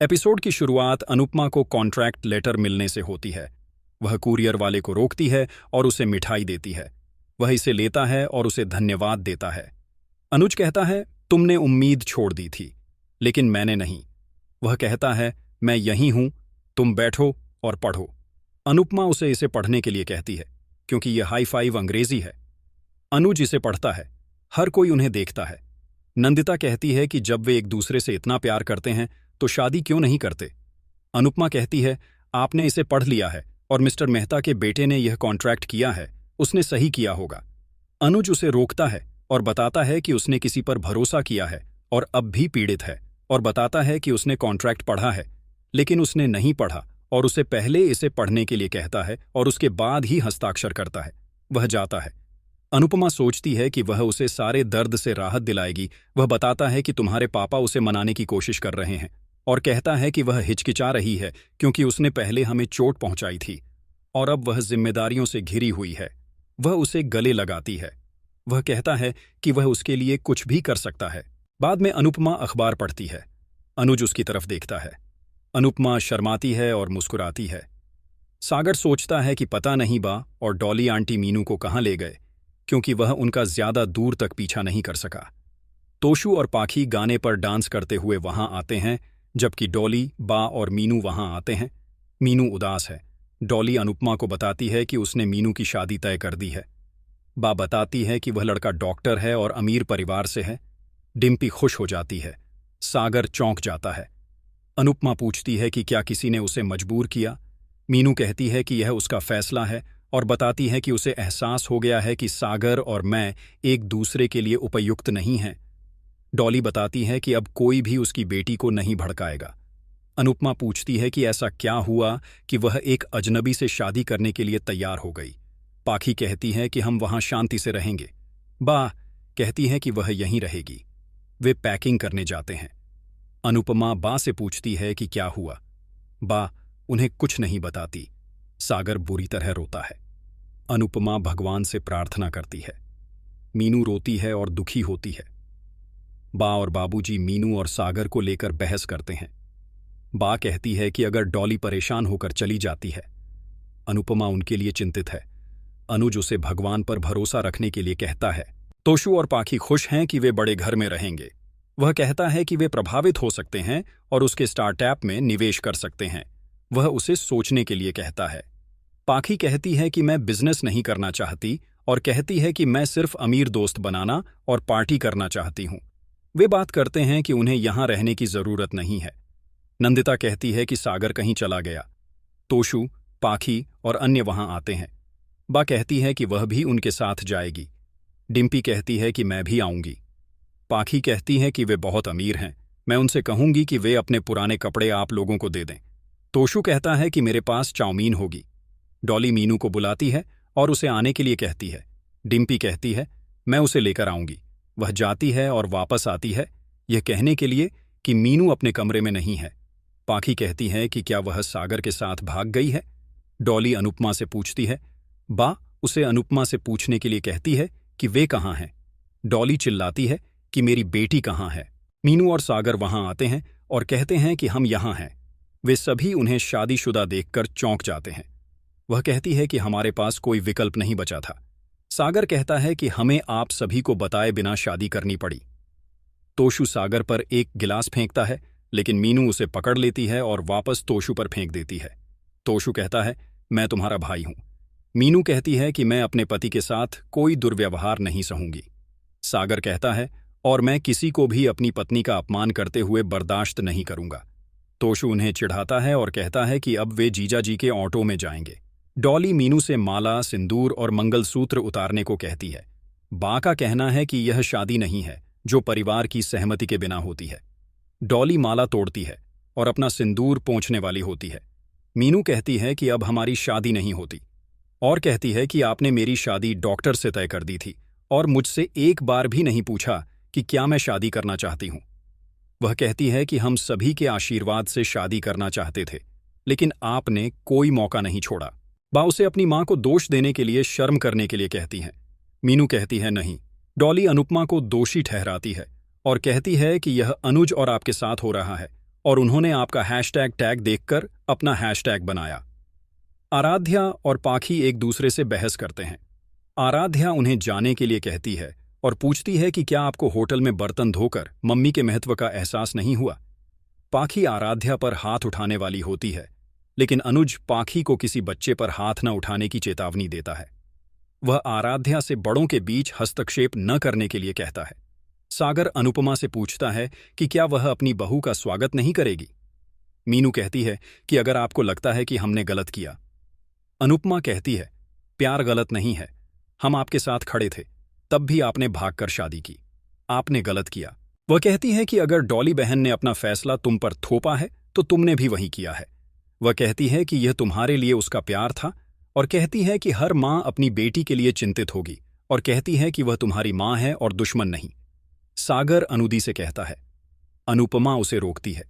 Episode की शुरुआत अनुपमा को कॉन्ट्रैक्ट लेटर मिलने से होती है। वह कुरियर वाले को रोकती है और उसे मिठाई देती है। वह इसे लेता है और उसे धन्यवाद देता है। अनुज कहता है, तुमने उम्मीद छोड़ दी थी, लेकिन मैंने नहीं। वह कहता है, मैं यहीं हूं, तुम बैठो और पढ़ो। अनुपमा उसे इसे पढ़ने के लिए कहती है, क्योंकि यह हाई फाइव अंग्रेजी है। अनुज इसे पढ़ता है। हर कोई उन्हें देखता है। नंदिता कहती है कि जब वे एक दूसरे से इतना प्यार करते हैं तो शादी क्यों नहीं करते। अनुपमा कहती है, आपने इसे पढ़ लिया है और मिस्टर मेहता के बेटे ने यह कॉन्ट्रैक्ट किया है, उसने सही किया होगा। अनुज उसे रोकता है और बताता है कि उसने किसी पर भरोसा किया है और अब भी पीड़ित है, और बताता है कि उसने कॉन्ट्रैक्ट पढ़ा है, लेकिन उसने नहीं पढ़ा और उसे पहले इसे पढ़ने के लिए कहता है और उसके बाद ही हस्ताक्षर करता है। वह जाता है। अनुपमा सोचती है कि वह उसे सारे दर्द से राहत दिलाएगी। वह बताता है कि तुम्हारे पापा उसे मनाने की कोशिश कर रहे हैं और कहता है कि वह हिचकिचा रही है क्योंकि उसने पहले हमें चोट पहुंचाई थी और अब वह जिम्मेदारियों से घिरी हुई है। वह उसे गले लगाती है। वह कहता है कि वह उसके लिए कुछ भी कर सकता है। बाद में अनुपमा अखबार पढ़ती है। अनुज उसकी तरफ देखता है। अनुपमा शर्माती है और मुस्कुराती है। सागर सोचता है कि पता नहीं बा और डॉली आंटी मीनू को कहाँ ले गए, क्योंकि वह उनका ज्यादा दूर तक पीछा नहीं कर सका। तोशु और पाखी गाने पर डांस करते हुए वहां आते हैं, जबकि डॉली, बा और मीनू वहां आते हैं। मीनू उदास है। डॉली अनुपमा को बताती है कि उसने मीनू की शादी तय कर दी है। बा बताती है कि वह लड़का डॉक्टर है और अमीर परिवार से है। डिम्पी खुश हो जाती है। सागर चौंक जाता है। अनुपमा पूछती है कि क्या किसी ने उसे मजबूर किया। मीनू कहती है कि यह उसका फैसला है और बताती है कि उसे एहसास हो गया है कि सागर और मैं एक दूसरे के लिए उपयुक्त नहीं हैं। डॉली बताती है कि अब कोई भी उसकी बेटी को नहीं भड़काएगा। अनुपमा पूछती है कि ऐसा क्या हुआ कि वह एक अजनबी से शादी करने के लिए तैयार हो गई। पाखी कहती है कि हम वहां शांति से रहेंगे। बा कहती है कि वह यहीं रहेगी। वे पैकिंग करने जाते हैं। अनुपमा बा से पूछती है कि क्या हुआ। बा उन्हें कुछ नहीं बताती। सागर बुरी तरह रोता है। अनुपमा भगवान से प्रार्थना करती है। मीनू रोती है और दुखी होती है। बा और बाबूजी मीनू और सागर को लेकर बहस करते हैं। बा कहती है कि अगर डॉली परेशान होकर चली जाती है। अनुपमा उनके लिए चिंतित है। अनुज उसे भगवान पर भरोसा रखने के लिए कहता है। तोशु और पाखी खुश हैं कि वे बड़े घर में रहेंगे। वह कहता है कि वे प्रभावित हो सकते हैं और उसके स्टार्टअप में निवेश कर सकते हैं। वह उसे सोचने के लिए कहता है। पाखी कहती है कि मैं बिजनेस नहीं करना चाहती और कहती है कि मैं सिर्फ अमीर दोस्त बनाना और पार्टी करना चाहती हूं। वे बात करते हैं कि उन्हें यहां रहने की जरूरत नहीं है। नंदिता कहती है कि सागर कहीं चला गया। तोशु, पाखी और अन्य वहां आते हैं। बा कहती है कि वह भी उनके साथ जाएगी। डिम्पी कहती है कि मैं भी आऊंगी। पाखी कहती है कि वे बहुत अमीर हैं, मैं उनसे कहूंगी कि वे अपने पुराने कपड़े आप लोगों को दे दें। तोशु कहता है कि मेरे पास चाउमीन होगी। डॉली मीनू को बुलाती है और उसे आने के लिए कहती है। डिम्पी कहती है, मैं उसे लेकर आऊंगी। वह जाती है और वापस आती है, यह कहने के लिए कि मीनू अपने कमरे में नहीं है। पाखी कहती है कि क्या वह सागर के साथ भाग गई है। डॉली अनुपमा से पूछती है। बा उसे अनुपमा से पूछने के लिए कहती है कि वे कहाँ हैं। डॉली चिल्लाती है कि मेरी बेटी कहाँ है। मीनू और सागर वहां आते हैं और कहते हैं कि हम यहां हैं। वे सभी उन्हें शादीशुदा देखकर चौंक जाते हैं। वह कहती है कि हमारे पास कोई विकल्प नहीं बचा था। सागर कहता है कि हमें आप सभी को बताए बिना शादी करनी पड़ी। तोशु सागर पर एक गिलास फेंकता है, लेकिन मीनू उसे पकड़ लेती है और वापस तोशु पर फेंक देती है। तोशु कहता है, मैं तुम्हारा भाई हूं। मीनू कहती है कि मैं अपने पति के साथ कोई दुर्व्यवहार नहीं सहूंगी। सागर कहता है, और मैं किसी को भी अपनी पत्नी का अपमान करते हुए बर्दाश्त नहीं करूंगा। तोशु उन्हें चिढ़ाता है और कहता है कि अब वे जीजा जी के ऑटो में जाएंगे। डॉली मीनू से माला, सिंदूर और मंगलसूत्र उतारने को कहती है। बा का कहना है कि यह शादी नहीं है जो परिवार की सहमति के बिना होती है। डॉली माला तोड़ती है और अपना सिंदूर पोंछने वाली होती है। मीनू कहती है कि अब हमारी शादी नहीं होती और कहती है कि आपने मेरी शादी डॉक्टर से तय कर दी थी और मुझसे एक बार भी नहीं पूछा कि क्या मैं शादी करना चाहती हूं। वह कहती है कि हम सभी के आशीर्वाद से शादी करना चाहते थे, लेकिन आपने कोई मौका नहीं छोड़ा। बा उसे अपनी मां को दोष देने के लिए शर्म करने के लिए कहती हैं। मीनू कहती है नहीं। डॉली अनुपमा को दोषी ठहराती है और कहती है कि यह अनुज और आपके साथ हो रहा है और उन्होंने आपका हैशटैग टैग देखकर अपना हैशटैग बनाया। आराध्या और पाखी एक दूसरे से बहस करते हैं। आराध्या उन्हें जाने के लिए कहती है और पूछती है कि क्या आपको होटल में बर्तन धोकर मम्मी के महत्व का एहसास नहीं हुआ। पाखी आराध्या पर हाथ उठाने वाली होती है, लेकिन अनुज पाखी को किसी बच्चे पर हाथ न उठाने की चेतावनी देता है। वह आराध्या से बड़ों के बीच हस्तक्षेप न करने के लिए कहता है। सागर अनुपमा से पूछता है कि क्या वह अपनी बहू का स्वागत नहीं करेगी। मीनू कहती है कि अगर आपको लगता है कि हमने गलत किया। अनुपमा कहती है, प्यार गलत नहीं है, हम आपके साथ खड़े थे, तब भी आपने भागकर शादी की, आपने गलत किया। वह कहती है कि अगर डॉली बहन ने अपना फैसला तुम पर थोपा है तो तुमने भी वही किया है। वह कहती है कि यह तुम्हारे लिए उसका प्यार था, और कहती है कि हर माँ अपनी बेटी के लिए चिंतित होगी, और कहती है कि वह तुम्हारी माँ है और दुश्मन नहीं। सागर अनुदी से कहता है। अनुपमा उसे रोकती है।